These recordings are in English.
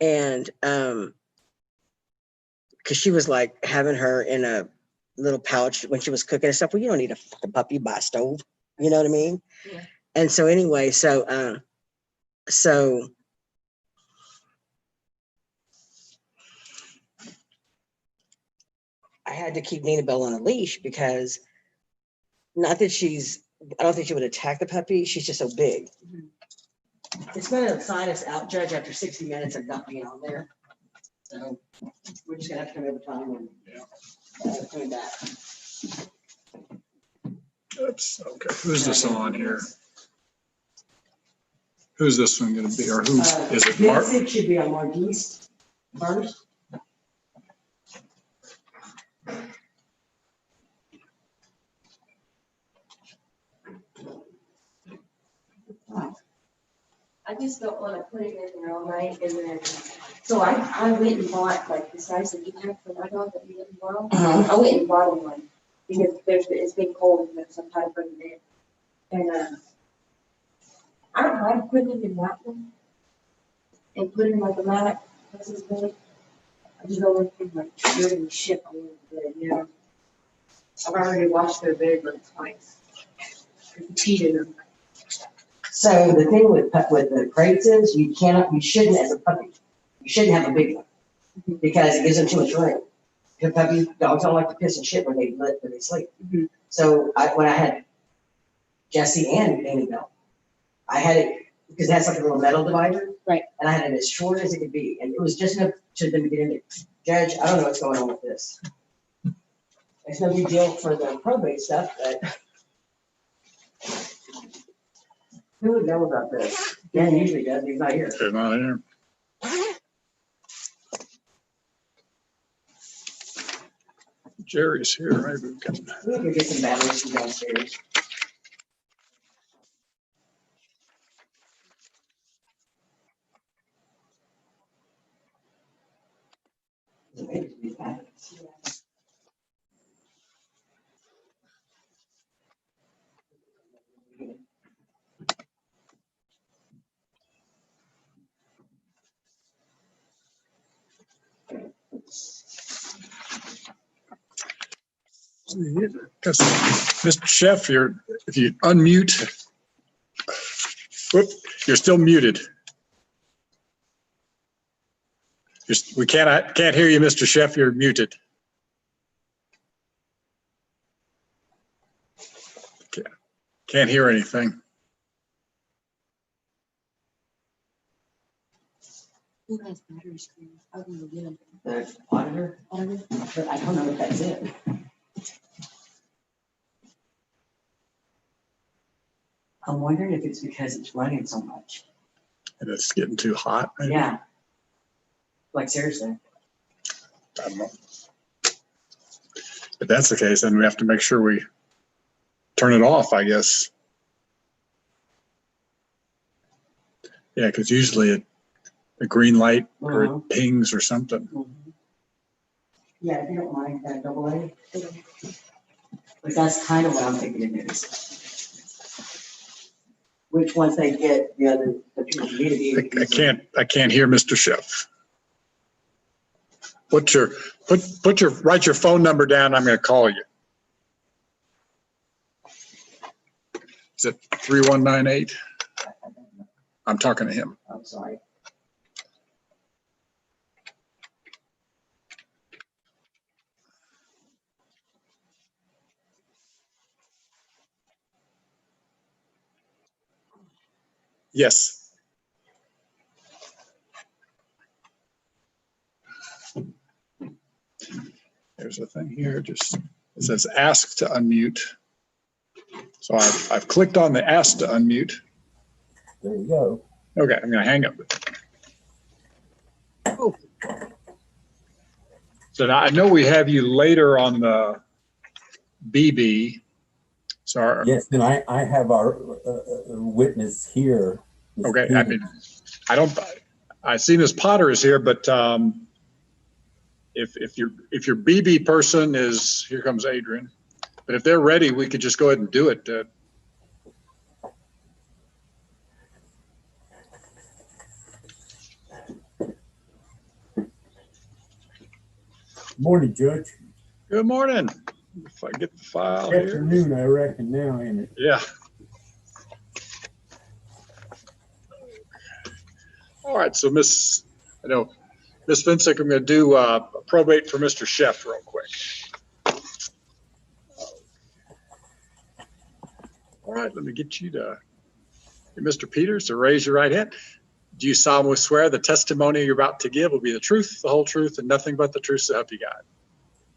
And because she was like having her in a little pouch when she was cooking and stuff. Well, you don't need a fucking puppy by a stove. You know what I mean? Yeah. And so anyway, so I had to keep Nina Bell on a leash because not that I don't think she would attack the puppy. She's just so big. It's going to sign us out, Judge, after 60 minutes of not being on there. So we're just going to have to come over time and coming back. Oops, okay. Who's this on here? Who's this one going to be? Or who's, is it Mark? It should be on Margist first. I just don't want to put it in there all night and then, so I went and bought like the size that you have for my dog that you didn't borrow. I went and bought him one because it's been cold and so I'm trying to bring it in. And I don't mind putting him in that one and put him like a mat. This is good. I just don't want him like dirty shit all over the bed, you know. I've already washed their bed like twice. Cheated them. So the thing with the crates is you shouldn't as a puppy, you shouldn't have a big one because it gives them too much room. Because dogs don't like to piss and shit when they sleep. Mm-hmm. So when I had Jessie and Amy Bell, I had it because it has like a little metal divider. Right. And I had it as short as it could be. And it was just enough to them to get in there. Judge, I don't know what's going on with this. It's no big deal for the probate stuff, but who would know about this? Dan usually does, he's not here. They're not here. Jerry's here. Maybe we can. We can get some batteries from downstairs. Mr. Chef, if you unmute, whoop, you're still muted. We can't hear you, Mr. Chef. You're muted. Can't hear anything. Who has battery screens? I don't know get them. The auditor, but I don't know if that's it. I'm wondering if it's because it's running so much. And it's getting too hot. Maybe? Yeah. Like seriously. I don't know. If that's the case, then we have to make sure we turn it off, I guess. Yeah, because usually a green light or it pings or something. Yeah, if you don't mind that double A. But that's kind of what I'm thinking it is. Which once they get the other, the people need to be. I can't hear Mr. Chef. Write your phone number down. I'm going to call you. Is it 3198? I'm talking to him. I'm sorry. Yes. There's a thing here. Just it says ask to unmute. So I've clicked on the ask to unmute. There you go. Okay, I'm going to hang up. Oh. So now I know we have you later on the BB. So Yes, and I have our witness here. okay, I mean, I see Ms. Potter is here, but if your BB person is, here comes Adrian. But if they're ready, we could just go ahead and do it. Morning, Judge. Good morning. If I get the file here. Afternoon, I reckon now, ain't it? Yeah. All right, so Miss Vincent, I'm going to do probate for Mr. Sheff real quick. All right, let me get you to Mr. Peters to raise your right hand. Do you solemnly swear the testimony you're about to give will be the truth, the whole truth, and nothing but the truth so help you God?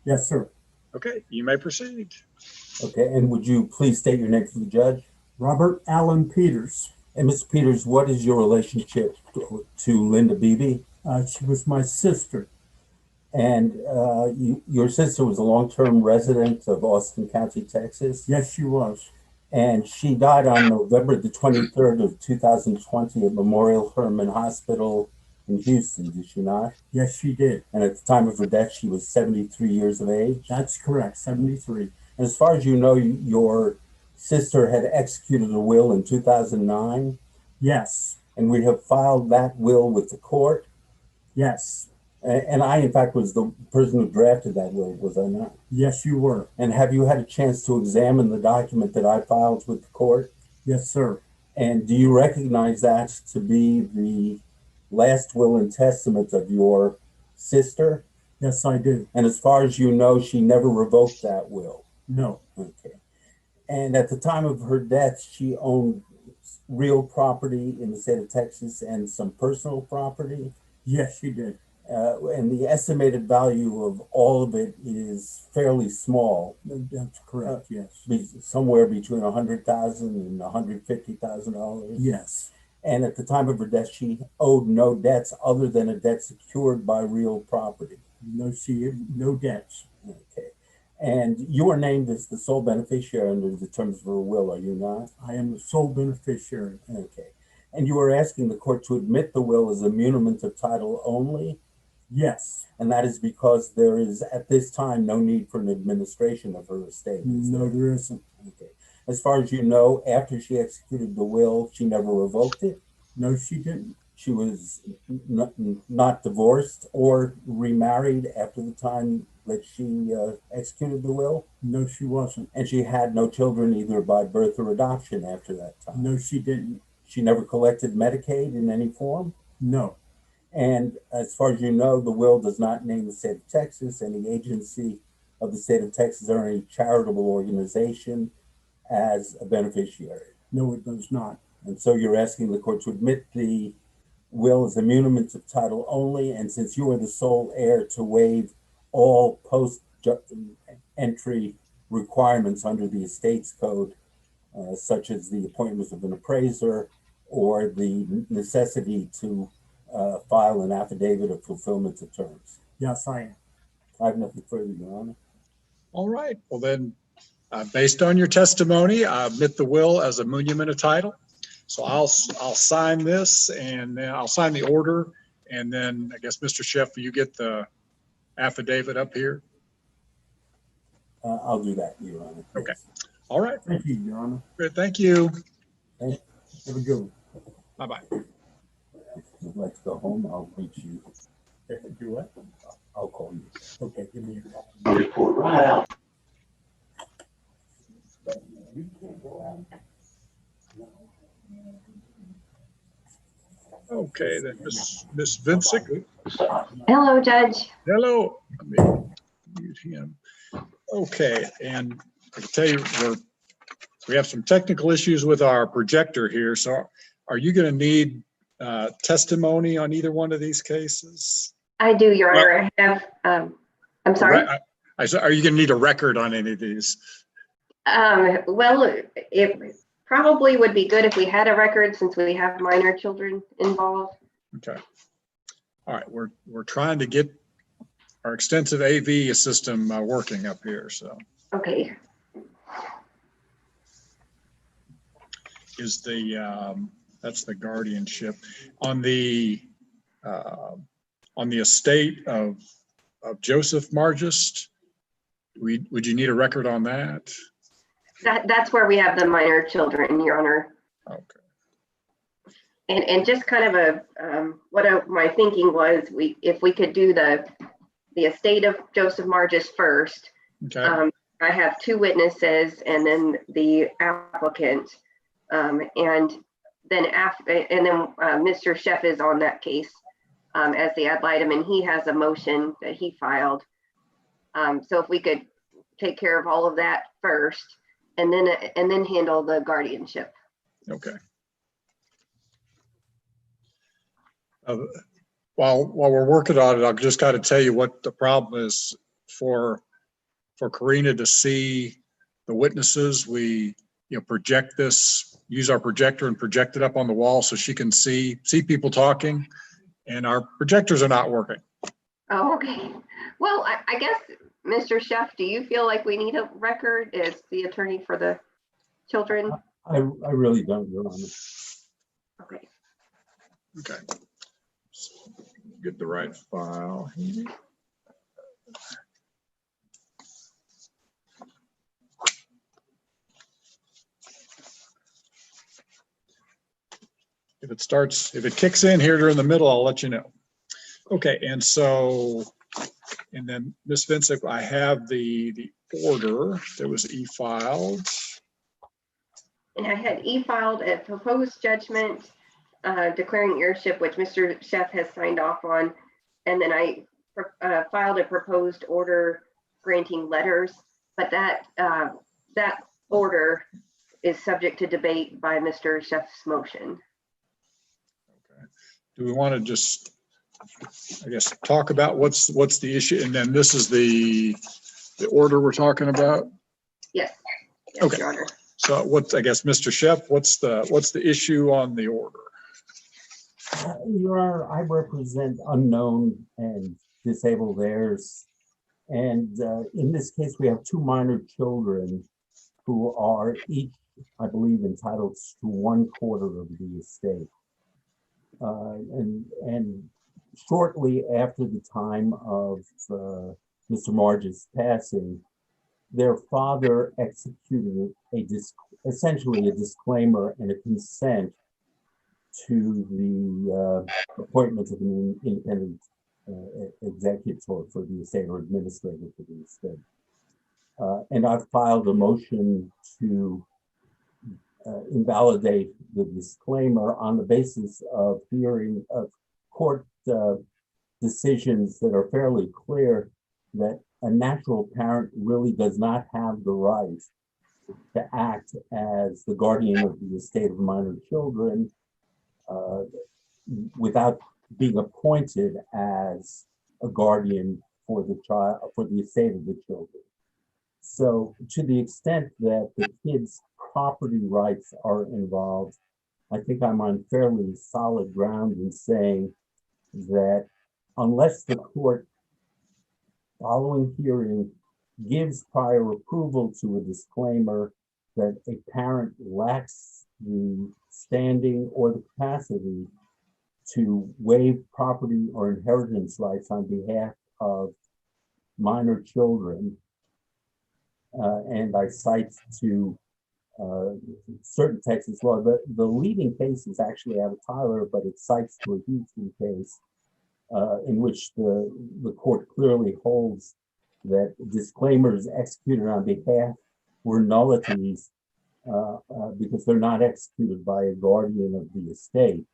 Yes, sir. Okay, you may proceed. Okay, and would you please state your name for the judge? Robert Allen Peters. And Mr. Peters, what is your relationship to Linda Beebe? She was my sister. And your sister was a long-term resident of Austin County, Texas? Yes, she was. And she died on November the 23rd of 2020 at Memorial Hermann Hospital in Houston, did she not? Yes, she did. And at the time of her death, she was 73 years of age? That's correct, 73. And as far as you know, your sister had executed a will in 2009, Yes, and we have filed that will with the court. yes, And I, in fact, was the person who drafted that will, was I not? yes, you were. And have you had a chance to examine the document that I filed with the court? Yes, sir. And do you recognize that to be the last will and testament of your sister? Yes, I do. And as far as you know, she never revoked that will? No, Okay. And at the time of her death, she owned real property in the state of Texas and some personal property. yes, she did. And the estimated value of all of it is fairly small, That's correct, yes. somewhere between $100,000 and $150,000. Yes, And at the time of her death, she owed no debts other than a debt secured by real property. no debts. Okay. And you are named as the sole beneficiary under the terms of her will, are you not? I am the sole beneficiary. Okay. And you are asking the court to admit the will as a muniment of title only? Yes, And that is because there is, at this time, no need for an administration of her estate. is no, there? there isn't. Okay. As far as you know, after she executed the will, she never revoked it? No, she didn't. She was not divorced or remarried after the time that she executed the will? No, she wasn't. And she had no children either by birth or adoption after that time? No, she didn't. She never collected Medicaid in any form? No, And as far as you know, the will does not name the state of Texas, any agency of the state of Texas, or any charitable organization as a beneficiary. no, it does not. And so you're asking the court to admit the will as a muniment of title only, and since you are the sole heir, to waive all post-entry requirements under the estates code, such as the appointment of an appraiser or the necessity to file an affidavit of fulfillment of terms. Yes, I am. I have nothing further, Your Honor. All right, well then, based on your testimony, I admit the will as a muniment of title. So I'll sign this, and then I'll sign the order, and then I guess, Mr. Sheff, will you get the affidavit up here? I'll do that, Your Honor. Okay. All right, Thank you, Your Honor. great, thank you. Have a good one. Bye-bye. If you'd like to go home, I'll reach you. Do what? I'll call you. Okay, give me a call. Report right out. You can't go out. Okay, then, Miss Vincent. Hello, Judge. Hello. Let me mute him. Okay, and I can tell you, we have some technical issues with our projector here. So are you going to need testimony on either one of these cases? I do, Your Honor. I have, I'm sorry. Are you going to need a record on any of these? Well, it probably would be good if we had a record since we have minor children involved. Okay. All right, we're trying to get our extensive AV system working up here, so. Okay. Is that's the guardianship on the estate of Joseph Margist? Would you need a record on that? That's where we have the minor children, Your Honor. Okay. And just kind of my thinking was, if we could do the the estate of Joseph Margist first. Okay, I have two witnesses and then the applicant. And then Mr. Sheff is on that case as the ad litem, and he has a motion that he filed. So if we could take care of all of that first and then handle the guardianship. okay. While we're working on it, I've just got to tell you what the problem is for Karina to see the witnesses. We, project this, use our projector and project it up on the wall so she can see people talking, and our projectors are not working. Oh, okay. Well, I guess, Mr. Sheff, do you feel like we need a record as the attorney for the children? I really don't, Your Honor. Okay. Okay. Get the right file here. If it kicks in here during the middle, I'll let you know. Okay, and then Ms. Vincent, I have the order that was e-filed. And I had e-filed a proposed judgment declaring heirship, which Mr. Sheff has signed off on. And then I filed a proposed order granting letters, but that order is subject to debate by Mr. Sheff's motion. Okay. Do we want to just, I guess, talk about what's the issue? And then this is the order we're talking about? Yes. Yes, Okay. Your Honor. So I guess, Mr. Sheff, what's the issue on the order? Your Honor, I represent unknown and disabled heirs. And in this case, we have two minor children who are each, I believe, entitled to 1/4 of the estate. And shortly after the time of Mr. Margist's passing, their father executed essentially a disclaimer and a consent to the appointment of an independent executor for the estate, or administrator for the estate. And I've filed a motion to invalidate the disclaimer on the basis of hearing of court decisions that are fairly clear that a natural parent really does not have the right to act as the guardian of the estate of minor children without being appointed as a guardian for the child, for the estate of the children. So to the extent that the kids' property rights are involved, I think I'm on fairly solid ground in saying that unless the court, following hearing, gives prior approval to a disclaimer that a parent lacks the standing or the capacity to waive property or inheritance rights on behalf of minor children, and I cite to certain Texas law. The leading case is actually out of Tyler, but it cites to a Houston case in which the court clearly holds that disclaimers executed on behalf were nullities because they're not executed by a guardian of the estate.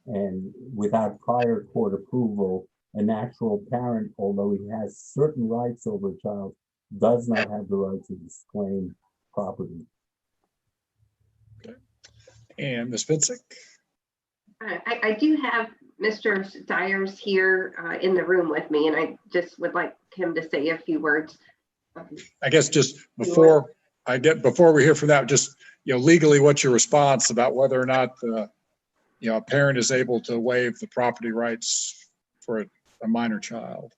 And without prior court approval, a natural parent, although he has certain rights over a child, does not have the right to disclaim property. And Ms. Vincent? I do have Mr. Dyers here in the room with me, and I just would like him to say a few words. I guess just before we hear from that, just, legally, what's your response about whether or not a parent is able to waive the property rights for a minor child?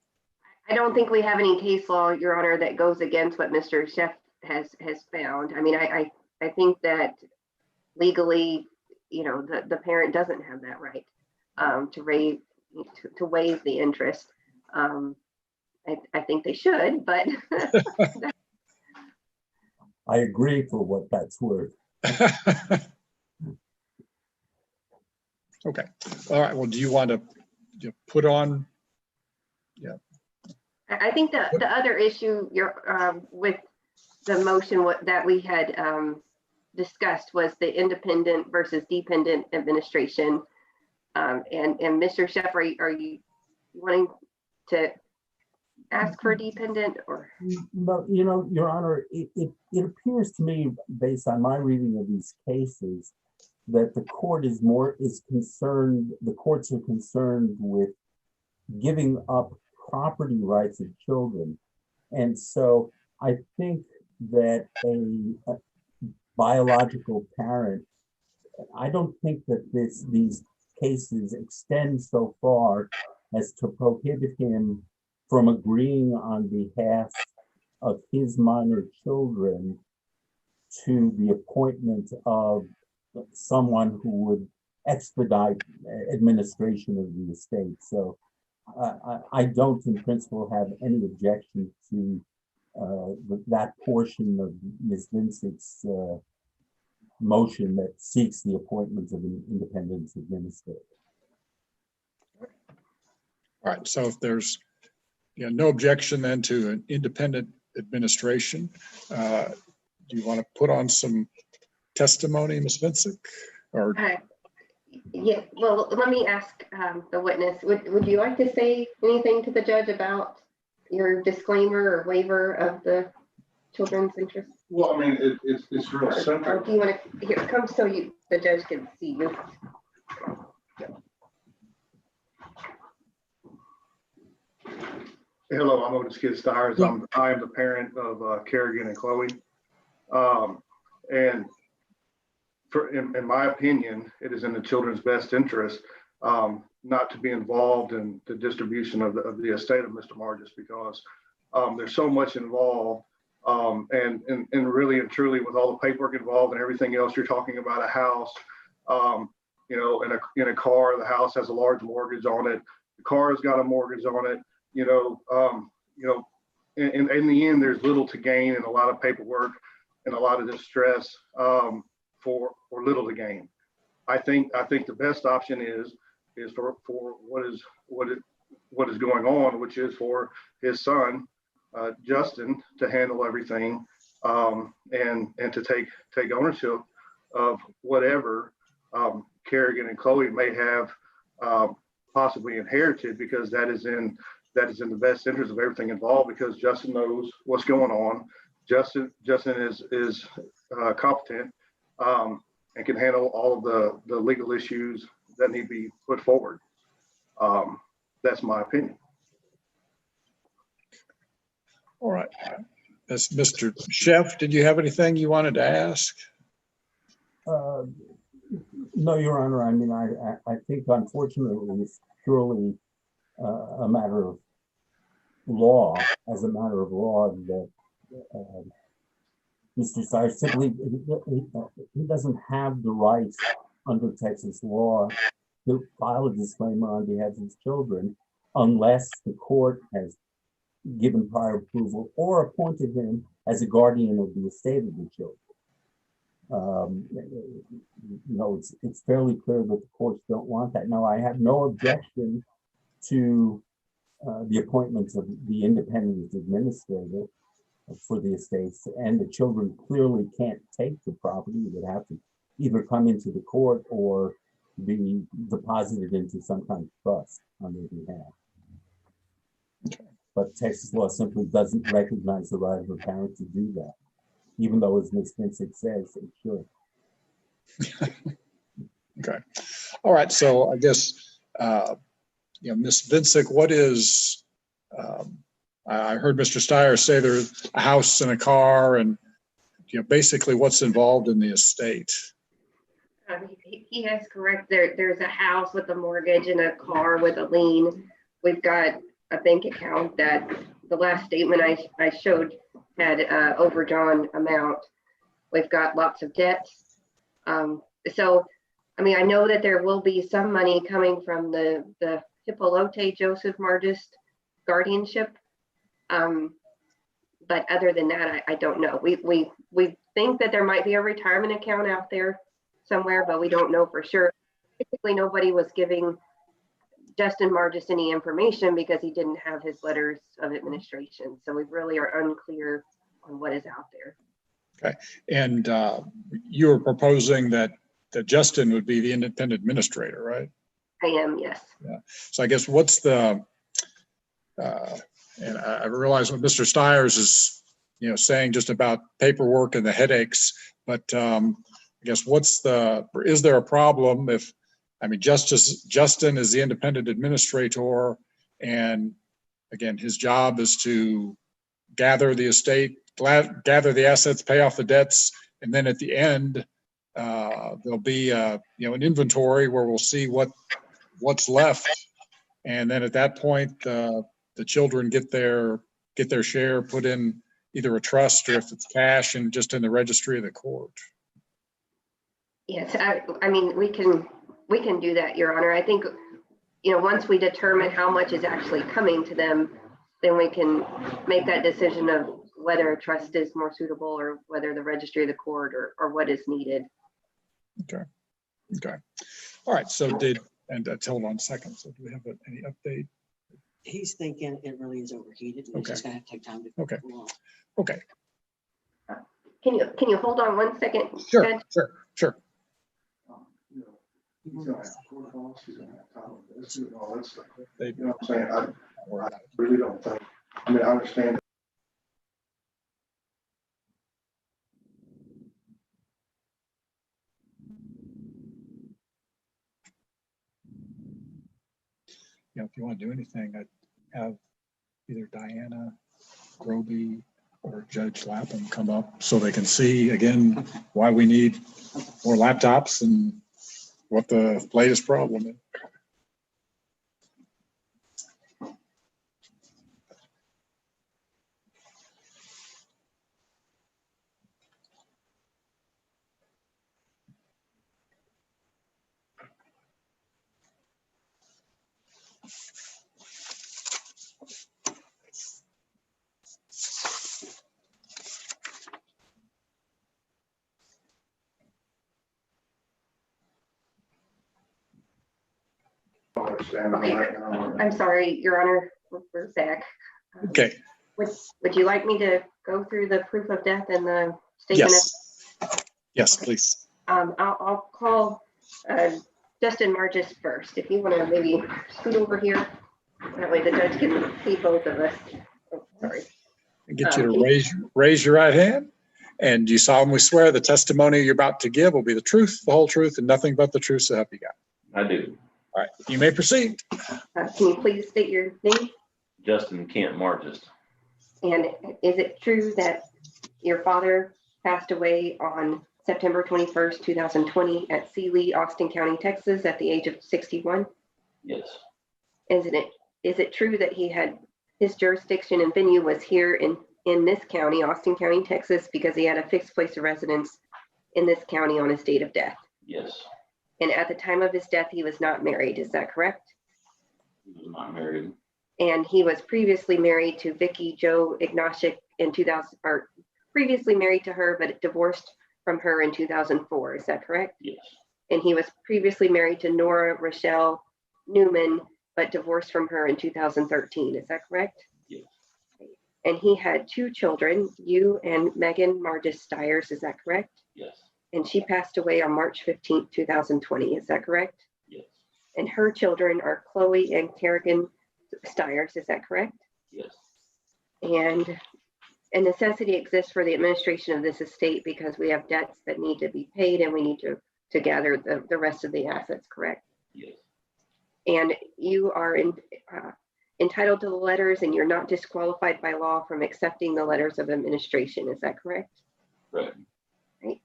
I don't think we have any case law, Your Honor, that goes against what Mr. Sheff has found. I mean, I think that legally, the parent doesn't have that right to waive the interest. I think they should, but I agree for what that's worth. Okay. All right. Well, do you want to put on? Yeah. I think the other issue with the motion that we had discussed was the independent versus dependent administration. And Mr. Sheff, are you wanting to ask for dependent or? But, you know, Your Honor, it appears to me, based on my reading of these cases, that the courts are concerned with giving up property rights of children. And so I think that a biological parent, I don't think that these cases extend so far as to prohibit him from agreeing on behalf of his minor children to the appointment of someone who would expedite administration of the estate. So I don't in principle have any objection to that portion of Ms. Vincent's motion that seeks the appointment of an independent administrator. All right, so if there's no objection then to an independent administration, do you want to put on some testimony, Ms. Vincent? Or Yeah, well, let me ask the witness, would you like to say anything to the judge about your disclaimer or waiver of the children's interest? Well, I mean, it's real simple. Or do you want to, here, come so the judge can see you. Hello, I'm Otis Kid Stires. I am the parent of Kerrigan and Chloe. And in my opinion, it is in the children's best interest not to be involved in the distribution of the estate of Mr. Margist, because there's so much involved. And really and truly, with all the paperwork involved and everything else, you're talking about a house, you know, in a car. The house has a large mortgage on it. The car has got a mortgage on it. In the end, there's little to gain and a lot of paperwork and a lot of distress for little to gain. I think the best option is for what is going on, which is for his son Justin to handle everything and to take ownership of whatever Kerrigan and Chloe may have possibly inherited, because that is in the best interest of everything involved, because Justin knows what's going on. Justin is competent and can handle all of the legal issues that need to be put forward. That's my opinion. all right, that's Mr. Sheff. Did you have anything you wanted to ask? No, Your Honor. I mean, I think unfortunately it's purely a matter of law, as a matter of law, that Mr. Sire simply, he doesn't have the right under Texas law to file a disclaimer on behalf of his children unless the court has given prior approval or appointed him as a guardian of the estate of the children. It's fairly clear that the courts don't want that. Now, I have no objection to the appointments of the independent administrator for the estates, and the children clearly can't take the property. They would have to either come into the court or be deposited into some kind of trust on their behalf. But Texas law simply doesn't recognize the right of a parent to do that, even though, as Ms. Vincent says, it should. Okay. All right. So I guess, Ms. Vincent, what is, I heard Mr. Steyer say there's a house and a car, and basically what's involved in the estate. He has correct. There's a house with a mortgage and a car with a lien. We've got a bank account that the last statement I showed had overdrawn amount. We've got lots of debts. So, I mean, I know that there will be some money coming from the Hippolyte Joseph Margist guardianship. But other than that, I don't know. We think that there might be a retirement account out there somewhere, but we don't know for sure. Basically, nobody was giving Justin Margist any information because he didn't have his letters of administration. So we really are unclear on what is out there. And you were proposing that Justin would be the independent administrator, right? I am, yes. Yeah. So I guess what's the, and I realize what Mr. Stiers is, saying just about paperwork and the headaches, but I guess is there a problem if, Justin is the independent administrator, and again, his job is to gather the estate, gather the assets, pay off the debts, and then at the end, there'll be an inventory where we'll see what's left, and then at that point, the children get their share put in either a trust or if it's cash and just in the registry of the court. Yes, we can do that, Your Honor. I think, once we determine how much is actually coming to them, then we can make that decision of whether a trust is more suitable or whether the registry of the court or what is needed. Okay. All right. So hold on a second. So do we have any update? He's thinking it really is overheated. And It's just gonna have to take time to cool off. Okay. Can you hold on one second? Sure. Ted? Sure. He's gonna have court calls, he's gonna have title, and all that stuff. They, You know what I'm saying? I really don't think, I understand. if you want to do anything, I'd have either Diana Groby or Judge Lapham come up so they can see again why we need more laptops and what the latest problem is. I'm sorry, Your Honor, we're back. Okay. Would you like me to go through the proof of death and the statement? Yes, please. I'll call Justin Margist first. If you want to maybe scoot over here, that way the judge can see both of us. Oh, sorry. And get you to raise your right hand. And do you solemnly swear the testimony you're about to give will be the truth, the whole truth, and nothing but the truth, so help you God? I do. All right, you may proceed. Can you please state your name? Justin Kent Margist. And is it true that your father passed away on September 21st, 2020 at Sealy, Austin County, Texas at the age of 61? Yes. Is it true that his jurisdiction and venue was here in this county, Austin County, Texas, because he had a fixed place of residence in this county on his date of death? Yes. And at the time of his death, he was not married. Is that correct? He was not married. And he was previously married to Vicky Jo Ignashik in 2000, or previously married to her, but divorced from her in 2004. Is that correct? Yes. And he was previously married to Nora Rochelle Newman, but divorced from her in 2013. Is that correct? Yes. And he had two children, you and Megan Margist Stiers. Is that correct? Yes. And she passed away on March 15th, 2020. Is that correct? Yes. And her children are Chloe and Kerrigan Stiers. Is that correct? Yes. And a necessity exists for the administration of this estate because we have debts that need to be paid and we need to gather the rest of the assets, correct? Yes. And you are entitled to the letters and you're not disqualified by law from accepting the letters of administration. Is that correct? Right. Right.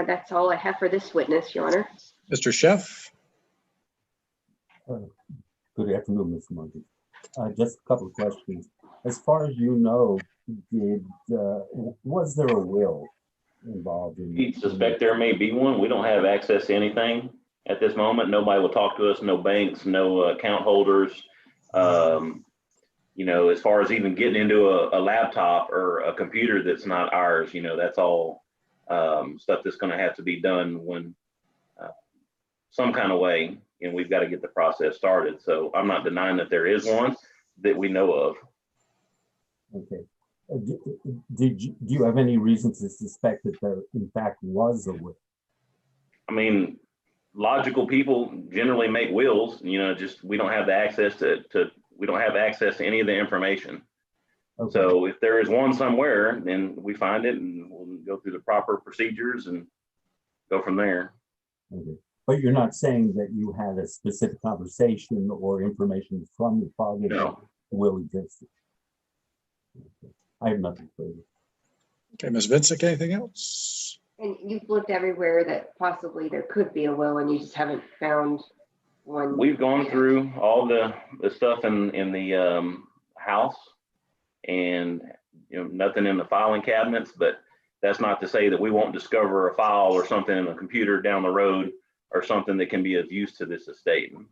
That's all I have for this witness, Your Honor. Mr. Sheff? Good afternoon, Mr. Monkey. Just a couple of questions. As far as you know, was there a will involved in? We suspect there may be one. We don't have access to anything at this moment. Nobody will talk to us, no banks, no account holders. As far as even getting into a laptop or a computer that's not ours, that's all stuff that's going to have to be done when some kind of way, and we've got to get the process started. So I'm not denying that there is one that we know of. Okay. Do you have any reason to suspect that there in fact was a will? I mean, logical people generally make wills, just we don't have the access we don't have access to any of the information. Okay. So if there is one somewhere, then we find it and we'll go through the proper procedures and go from there. Okay. But you're not saying that you had a specific conversation or information from your father that No. the will existed? Okay. I have nothing further. Okay, Ms. Vincent, anything else? And you've looked everywhere that possibly there could be a will and you just haven't found one. We've gone through all the stuff in the house, and nothing in the filing cabinets, but that's not to say that we won't discover a file or something in a computer down the road or something that can be of use to this estate. And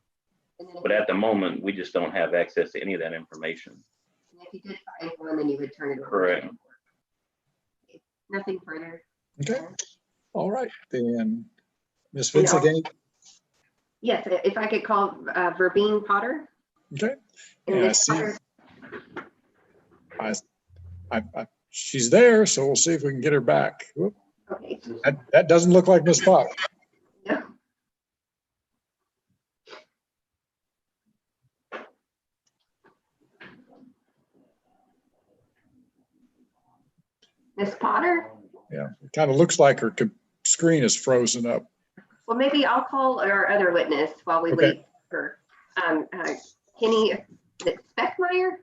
then But at the moment, we just don't have access to any of that information. if you did find one, then you would turn it over. Correct. Okay. Nothing further. Okay, all right, then, Ms. Vincent, any- Yes, if I could call Verbene Potter. okay, And yeah, I Miss see. Potter, She's there, so we'll see if we can get her back. Whoop, okay. that doesn't look like Ms. Potter. No. Miss Potter? Yeah, it kind of looks like her screen is frozen up. Well, maybe I'll call our other witness while we Okay. wait for Kenny, is it Speckmeyer?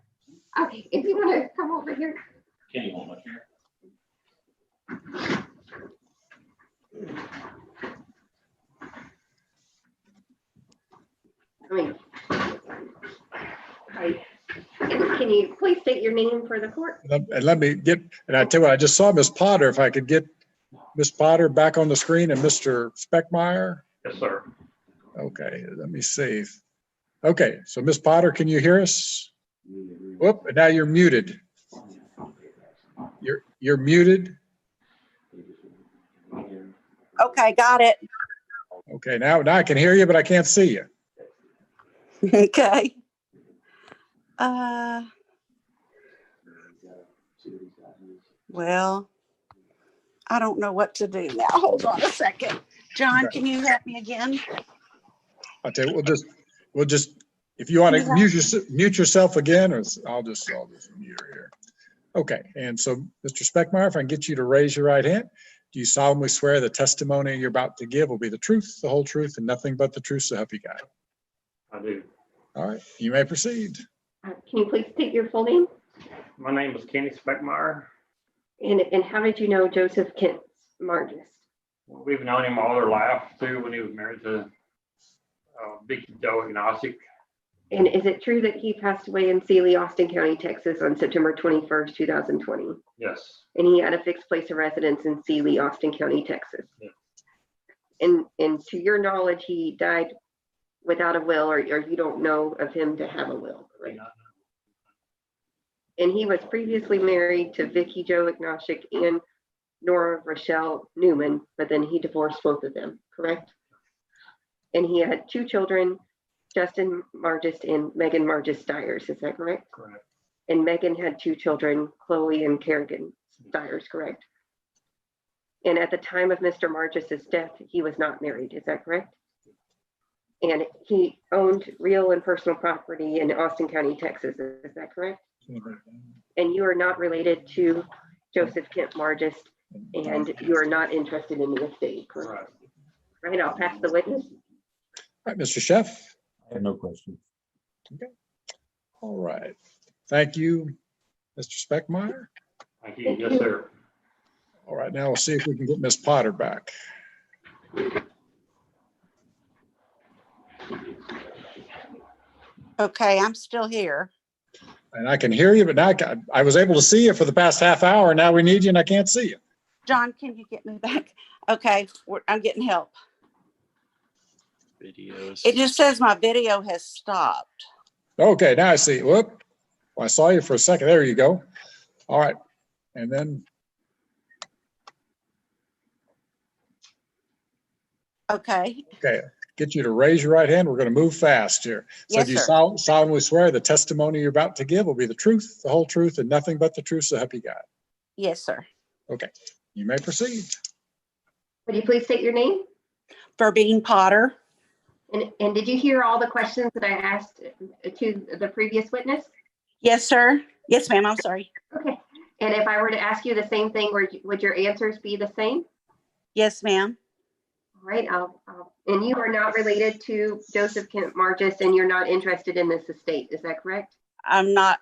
Okay, if you want to come over here. Kenny won't let you. I mean, hi. Can you please state your name for the court? And let me get, and I tell you what, I just saw Ms. Potter. If I could get Ms. Potter back on the screen and Mr. Speckmeyer. Yes, sir. Okay, let me see. Okay, so Ms. Potter, can you hear us? Whoop, and now you're muted. You're muted. Okay, got it. Okay, now I can hear you, but I can't see you. Okay. Well, I don't know what to do now. Hold on a second. John, Okay. can you help me again? I'll tell you, we'll just, if you want to mute yourself again, or I'll just mute her here. Okay, and so Mr. Speckmeyer, if I can get you to raise your right hand, do you solemnly swear the testimony you're about to give will be the truth, the whole truth, and nothing but the truth, so help you God? I do. All right, you may proceed. Can you please state your full name? My name is Kenny Speckmeyer. And how did you know Joseph Kent Margist? We've known him all our life too when he was married to Vicky Joe Agnostic. And is it true that he passed away in Sealy, Austin County, Texas on September 21st, 2020? Yes. And he had a fixed place of residence in Sealy, Austin County, Texas. Yes. And to your knowledge, he died without a will, or you don't know of him to have a will, correct? And he was previously married to Vicky Joe Agnostic and Nora Rochelle Newman, but then he divorced both of them, correct? And he had two children, Justin Margist and Megan Margist Stiers, is that correct? Correct. And Megan had two children, Chloe and Kerrigan Stiers, correct? And at the time of Mr. Margist's death, he was not married, is that correct? And he owned real and personal property in Austin County, Texas, is that correct? And you are not related to Joseph Kent Margist, and you are not interested in the estate, correct? Right, I'll pass the witness. All right, Mr. Chef. I have no questions. Okay. All right. Thank you, Mr. Speckmeyer. Thank you. Yes, sir. All right, now we'll see if we can get Ms. Potter back. Okay, I'm still here. And I can hear you, but now I was able to see you for the past half hour. Now we need you and I can't see you. John, can you get me back? Okay, I'm getting help. Videos. It just says my video has stopped. Okay, now I see. Whoop. Well, I saw you for a second. There you go. All right. And then, Okay. okay. get you to raise your right hand. We're going to move fast here. So Yes, do you sir. solemnly swear the testimony you're about to give will be the truth, the whole truth, and nothing but the truth, so help you God? Yes, sir. Okay, you may proceed. Would you please state your name? Verbene Potter. And did you hear all the questions that I asked to the previous witness? Yes, sir. Yes, ma'am. I'm sorry. Okay. And if I were to ask you the same thing, would your answers be the same? Yes, ma'am. All right. And you are not related to Joseph Kent Margist, and you're not interested in this estate. Is that correct? I'm not,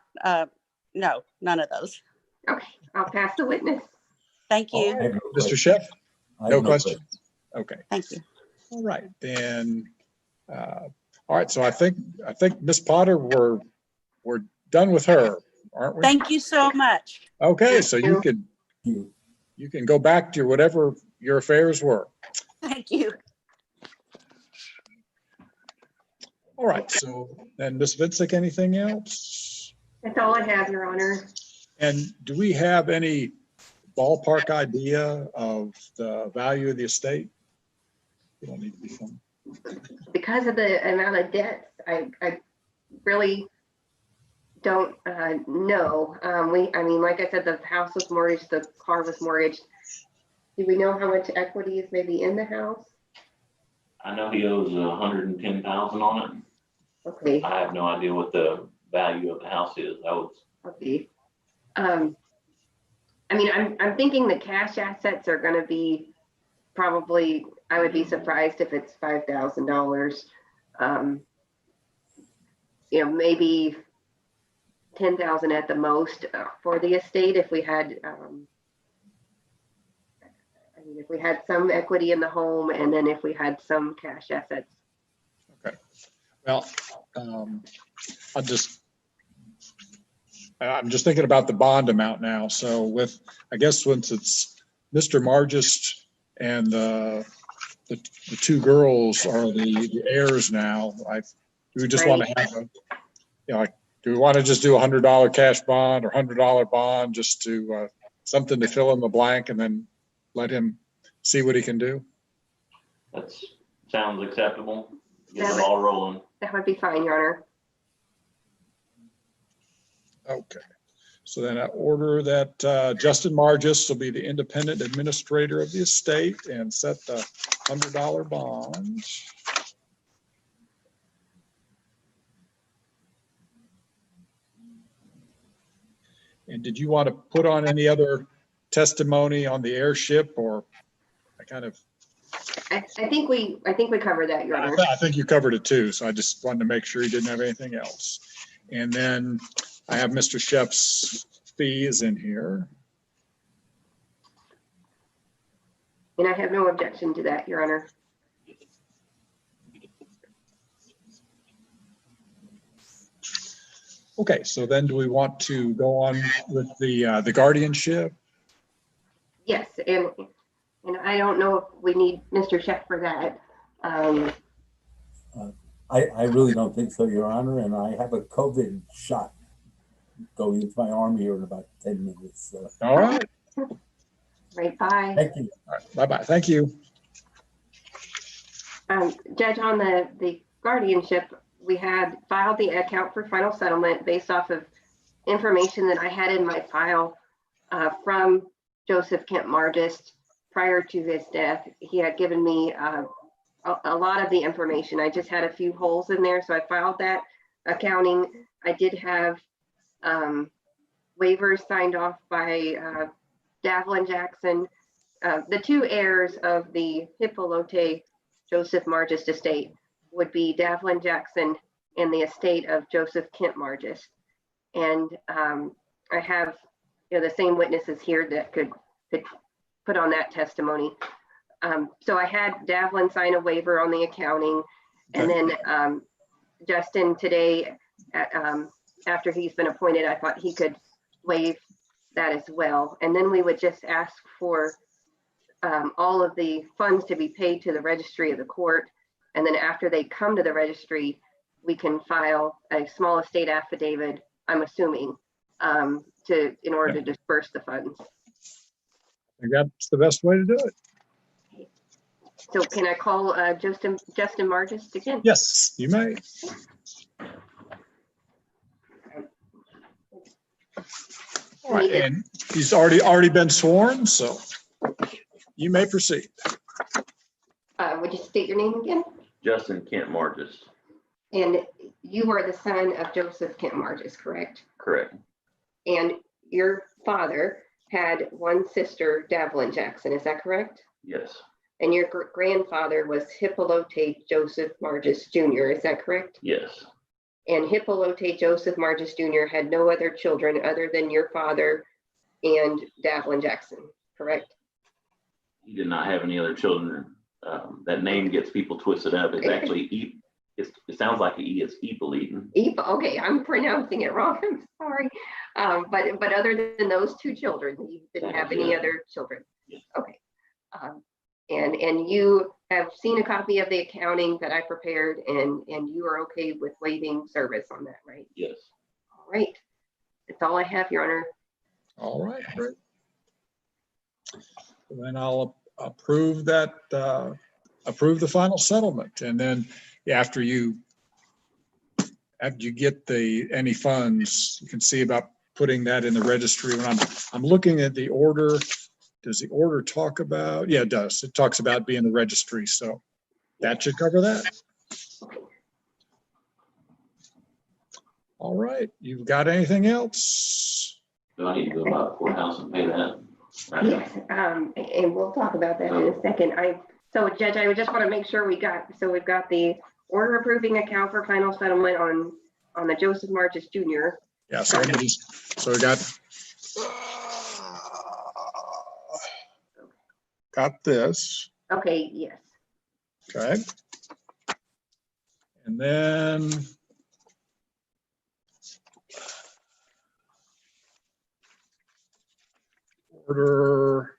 no, none of those. Okay. I'll pass the witness. Thank All you. right, no Mr. question. Chef, I have no questions? question. Okay, Thank you. all right, then, all right, so I think Ms. Potter, we're done with her, aren't we? Thank you so much. Okay, so you You, can go back to whatever your affairs were. Thank you. All right, so then Ms. Vincic, anything else? That's all I have, Your Honor. And do we have any ballpark idea of the value of the estate? You don't need to be filmed. Because of the amount of debts, I really don't know. I mean, like I said, the house was mortgaged, the car was mortgaged. Do we know how much equity is maybe in the house? I know he owes 110,000 on it. Okay. I have no idea what the value of the house is. Okay. I mean, I'm thinking the cash assets are going to be probably, I would be surprised if it's $5,000. You know, maybe 10,000 at the most for the estate if we had, I mean, if we had some equity in the home and then if we had some cash assets. Okay, well, I'm just thinking about the bond amount now. So with, I guess once it's Mr. Margist and the two girls are the heirs now, do we just want to have a, you know, like, do we want to just do $100 cash bond or $100 bond just to something to fill in the blank and then let him see what he can do? That sounds acceptable. Get That the ball rolling. That would be fine, Your Honor. Okay, so then I order that Justin Margist will be the independent administrator of the estate and set the $100 bond. And did you want to put on any other testimony on the airship, or I kind of? I think we covered that, Your Honor. I think you covered it too, so I just wanted to make sure you didn't have anything else. And then I have Mr. Shep's fees in here. And I have no objection to that, Your Honor. Okay, so then do we want to go on with the guardianship? Yes, and I don't know if we need Mr. Sheff for that. I really don't think so, Your Honor, and I have a COVID shot going into my arm here in about 10 minutes. So. All right. Right, bye. Thank you. All right, bye-bye. Thank you. Judge, on the guardianship, we had filed the account for final settlement based off of information that I had in my file from Joseph Kent Margist prior to his death. He had given me a lot of the information. I just had a few holes in there, so I filed that accounting. I did have waivers signed off by Davlin Jackson, the two heirs of the Hippolote Joseph Margist estate would be Davlin Jackson and the estate of Joseph Kent Margist. And I have, you know, the same witnesses here that could put on that testimony. So I had Davlin sign a waiver on the accounting, and then Justin today, after he's been appointed, I thought he could waive that as well. And then we would just ask for all of the funds to be paid to the registry of the court. And then after they come to the registry, we can file a small estate affidavit, I'm assuming, in order to disperse the funds. I think that's the best way to do it. So can I call Justin Margist again? Yes, you may. All right, and he's already been sworn, so you may proceed. Would you state your name again? Justin Kent Margist. And you are the son of Joseph Kent Margist, correct? Correct. And your father had one sister, Davlin Jackson, is that correct? Yes. And your grandfather was Hippolyte Joseph Margist Jr., is that correct? Yes. And Hippolyte Joseph Margist Jr. had no other children other than your father and Davlin Jackson, correct? He did not have any other children. That name gets people twisted up. It's actually it sounds like it's Epolitan. Okay, I'm pronouncing it wrong. I'm sorry. But other than those two children, you didn't have any other children. Yeah. Okay. And you have seen a copy of the accounting that I prepared, and you are okay with waiving service on that, right? Yes. All right. That's all I have, Your Honor. All right, great. Then I'll approve that, approve the final settlement. And then after you get any funds, you can see about putting that in the registry. When I'm looking at the order, does the order talk about? Yeah, it does. It talks about being the registry. So that should cover that. All right. You've got anything else? Do I need to go by the courthouse and pay that? Right. Yes, and we'll talk about that in a second. So Judge, I would just want to make sure we've got the order approving account for final settlement on the Joseph Margist Jr. Yeah, so we got this. Okay, yes. Okay. And then order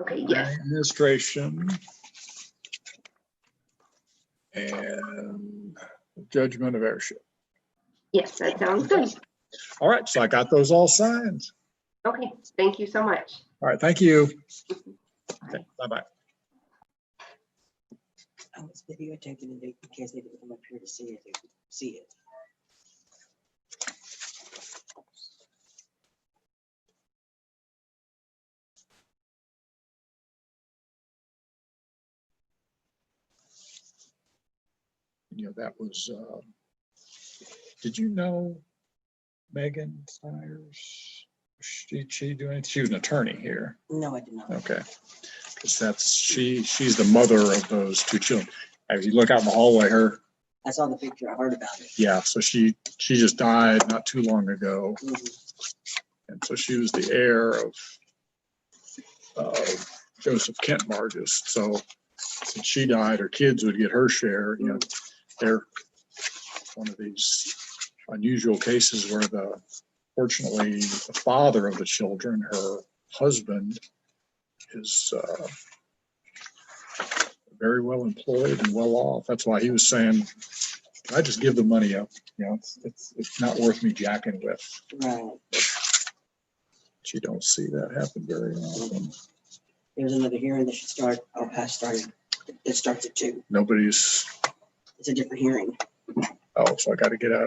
Okay, yes. administration and judgment of heirship. Yes, that sounds good. All right, so I got those all signed. Okay, thank you so much. All right, thank you. Okay, bye-bye. I was videotaping it in case they didn't come up here to see it. They could see it. You know, that was, did you know Megan Stiers? She doing anything? She was an attorney here. No, I did not. Okay. Because she's the mother of those two children. If you look out in the hallway, I saw the picture. I heard about it. yeah, so she just died not too long ago. Mhm. And so she was the heir of Joseph Kent Margist. So since she died, her kids would get her share. You know, they're one of these unusual cases where fortunately, the father of the children, her husband, is very well employed and well off. That's why he was saying, "Can I just give the money up? You know, it's not worth me jacking with." Right. But you don't see that happen very often. There's another hearing that should start. Oh, past started. It starts at 2. Nobody's. It's a different hearing. Oh, so I got to get out.